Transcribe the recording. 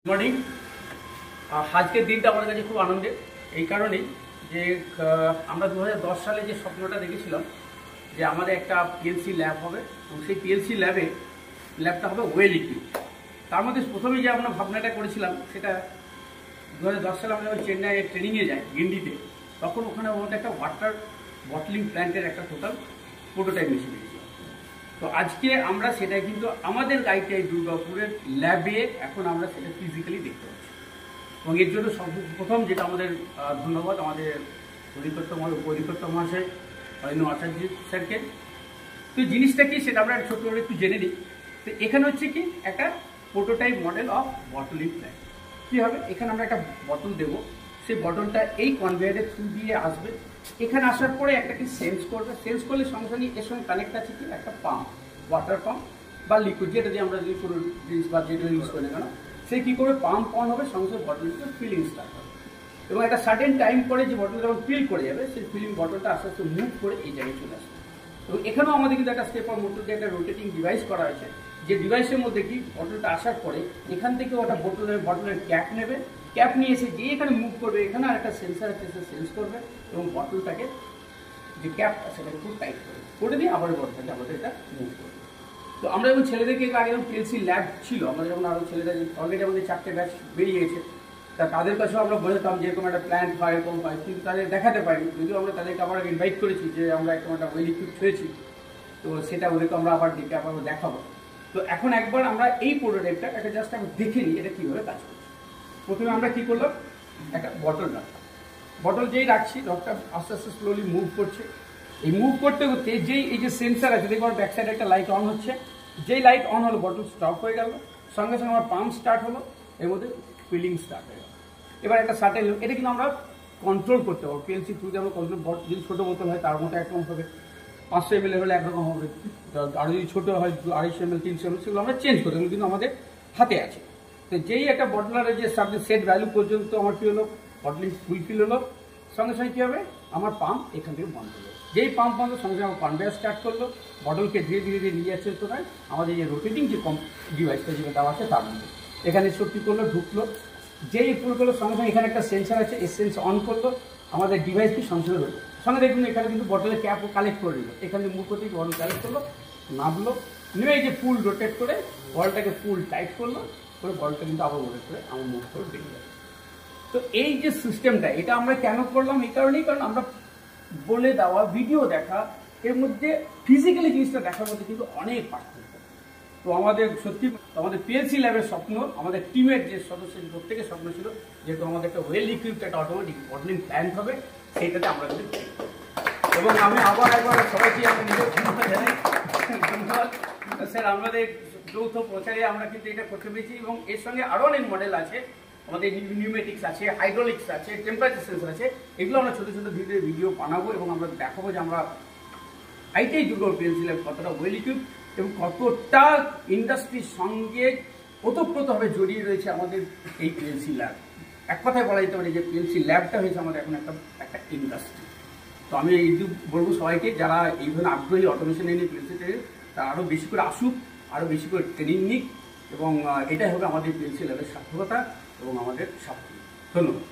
Morning. আজকের দিনটা আমাদের কাছে খুব আনন্দের এই কারণেই যে আমরা 2010 সালে যে স্বপ্নটা দেখেছিলাম যে আমাদের একটা পিএলসি ল্যাব হবে এবং সেই পিএলসি ল্যাবটা হবে ওয়েল ইকুইপড। তার মধ্যে প্রথমেই যে আমরা ভাবনাটা করেছিলাম সেটা 2010 সালে আমরা যখন চেন্নাইয়ে ট্রেনিংয়ে যাই গিন্ডিতে, তখন ওখানে আমাদের একটা ওয়াটার বটলিং প্ল্যান্টের একটা টোটাল প্রোটোটাইপ মেশিন দিয়েছিলাম। তো আজকে আমরা সেটা কিন্তু আমাদের গাইটাই দুর্গাপুরের ল্যাবে এখন আমরা সেটা ফিজিক্যালি দেখতে পাচ্ছি এবং এর জন্য প্রথম যেটা আমাদের ধন্যবাদ আমাদের অধিকর্তা মহাশয় অরিন্দ আচার্য স্যারকে। তো জিনিসটা কি সেটা আমরা ছোট্ট করে একটু জেনে নিই। তো এখানে হচ্ছে কি একটা prototype model of bottling plant. কী হবে, এখানে আমরা একটা বটল দেবো, সেই বটলটা এই কনভেয়ারের থ্রু দিয়ে আসবে। এখানে আসার পরে একটা কি সেন্স করবে, সেন্স করলে সঙ্গে সঙ্গে এর সঙ্গে কানেক্ট আছে কি একটা পাম্প, ওয়াটার পাম্প বা লিকুইড, যেটা দিয়ে আমরা যদি কোনো ড্রিঙ্কস বা যেটা ইউজ করি না কেন, সে কী করবে, পাম্প অন হবে, সঙ্গে সঙ্গে বটলটা ফিলিং স্টার্ট হবে এবং একটা সার্টেন টাইম পরে যে বটলটা যখন ফিল করে যাবে সেই ফিলিং বটলটা আস্তে আস্তে মুভ করে এই জায়গায় চলে আসবে। এবং এখানেও আমাদের কিন্তু একটা স্টেপার মোটর দিয়ে একটা রোটেটিং ডিভাইস করা হয়েছে, যে ডিভাইসের মধ্যে কি বটলটা আসার পরে এখান থেকে ওটা বটলের ক্যাপ নেবে, ক্যাপ নিয়ে এসে যে এখানে মুভ করবে, এখানে আর একটা সেন্সার আছে, সে সেন্স করবে এবং বটলটাকে যে ক্যাপটা সেটাকে খুব টাইট করে দিয়ে আবার বটলটাকে আমাদের এটা মুভ করবে। তো আমরা যখন ছেলেদেরকে আগে যখন পিএলসি ল্যাব ছিল, আমাদের যখন আরও ছেলেদের অলরেডি আমাদের 4টে ব্যাচ বেরিয়ে গেছে, তা তাদের কাছেও আমরা বোঝাতাম যে এরকম একটা প্ল্যান্ট হয়, এরকম হয়, কিন্তু তাদের দেখাতে পারিনি। যদিও আমরা তাদেরকে আবার ইনভাইট করেছি যে আমরা একটা ওয়েল ইকুইপড হয়েছি, তো সেটা ওদেরকে আমরা আবার ডেকে আবার দেখাবো। তো এখন একবার আমরা এই প্রোটোটাইপটা একটা জাস্ট আমি দেখে নিই এটা কীভাবে কাজ করছে। প্রথমে আমরা কী করলাম, একটা বটল রাখলাম, বটল যেই রাখছি রকটা আস্তে আস্তে স্লোলি মুভ করছে। এই মুভ করতে করতে যেই এই যে সেন্সার আছে দেখবো ব্যাক সাইডে একটা লাইট অন হচ্ছে, যেই লাইট অন হলো বটল স্টপ হয়ে গেল, সঙ্গে সঙ্গে আমার পাম্প স্টার্ট হলো, এর মধ্যে ফিলিং স্টার্ট হয়ে গেল। এবার একটা সার্টেন এটা কিন্তু আমরা কন্ট্রোল করতে পারবো পিএলসি থ্রুতে। আমরা কন্ট্রোল, যদি ছোটো বোতল হয় তার মতো একরকম হবে, 500 ml হলে একরকম হবে, আর যদি ছোটো হয় 250 ml 300 ml সেগুলো আমরা চেঞ্জ করতে পারবো, কিন্তু আমাদের হাতে আছে। তো যেই একটা বটলারের যে সেট ভ্যালু পর্যন্ত আমার কী হলো, বটলিং ফুলফিল হলো, সঙ্গে সঙ্গে কী হবে, আমার পাম্প এখান থেকে বন্ধ হলো। যেই পাম্প বন্ধ সঙ্গে সঙ্গে আমার কনভেয়ার স্টার্ট করলো, বটলকে ধীরে ধীরে ধীরে নিয়ে যাচ্ছে তো নয় আমাদের যে রোটেটিং যে ডিভাইসটা যেটা দেওয়া আছে তার মধ্যে এখানে সত্যি করলো, ঢুকলো, যেই ফুল করলো সঙ্গে সঙ্গে এখানে একটা সেন্সার আছে, এই সেন্স অন করলো, আমাদের ডিভাইসটি সঙ্গে সঙ্গে রইল। সঙ্গে দেখুন এখানে কিন্তু বটলের ক্যাপও কালেক্ট করে নিল, এখানে মুভ করতে বটল কালেক্ট করলো, নামলো, নেমে এই যে ফুল রোটেট করে বলটাকে ফুল টাইট করলো, করে বলটা কিন্তু আবার রোটেট করে আমার মুভ করে বেরিয়ে যাবে। তো এই যে সিস্টেমটা এটা আমরা কেন করলাম, এই কারণেই, কারণ আমরা বলে দেওয়া ভিডিও দেখা এর মধ্যে ফিজিক্যালি জিনিসটা দেখার মধ্যে কিন্তু অনেক পার্থক্য। তো আমাদের সত্যি আমাদের পিএলসি ল্যাবের স্বপ্ন, আমাদের টিমের যে সদস্য প্রত্যেকের স্বপ্ন ছিল যেহেতু আমাদের একটা ওয়েল ইকুইপড একটা অটোমেটিক বটলিং প্ল্যান্ট হবে, সেইটাতে আমরা কিন্তু এবং আমি আবার একবার সবাইকে আমি নিজের ধন্যবাদ জানাই। ধন্যবাদ স্যার, আমাদের যৌথ প্রচারে আমরা কিন্তু এটা করতে পেরেছি এবং এর সঙ্গে আরও অনেক মডেল আছে, আমাদের নিউমেটিক্স আছে, হাইড্রোলিক্স আছে, টেম্পারেচার সেন্সর আছে, এগুলো আমরা ছোটো ছোটো ধীরে ধীরে ভিডিও বানাবো এবং আমরা দেখাবো যে আমরা আইটাই দুর্গাপুর পিএলসি ল্যাব কতটা ওয়েল ইকুইপড এবং কতটা ইন্ডাস্ট্রির সঙ্গে ওতপ্রোতভাবে জড়িয়ে রয়েছে আমাদের এই পিএলসি ল্যাব। এক কথায় বলা যেতে পারে যে পিএলসি ল্যাবটা হয়েছে আমাদের এখন একটা ইন্ডাস্ট্রি। তো আমি এইটুকু বলবো সবাইকে যারা এই ধরনের আগ্রহী অটোমেশন নিয়ে পিএলসি ট্রেনিং, তারা আরও বেশি করে আসুক, আরও বেশি করে ট্রেনিং নিক এবং এটাই হবে আমাদের পিএলসি ল্যাবের সার্থকতা এবং আমাদের সাফল্য। ধন্যবাদ।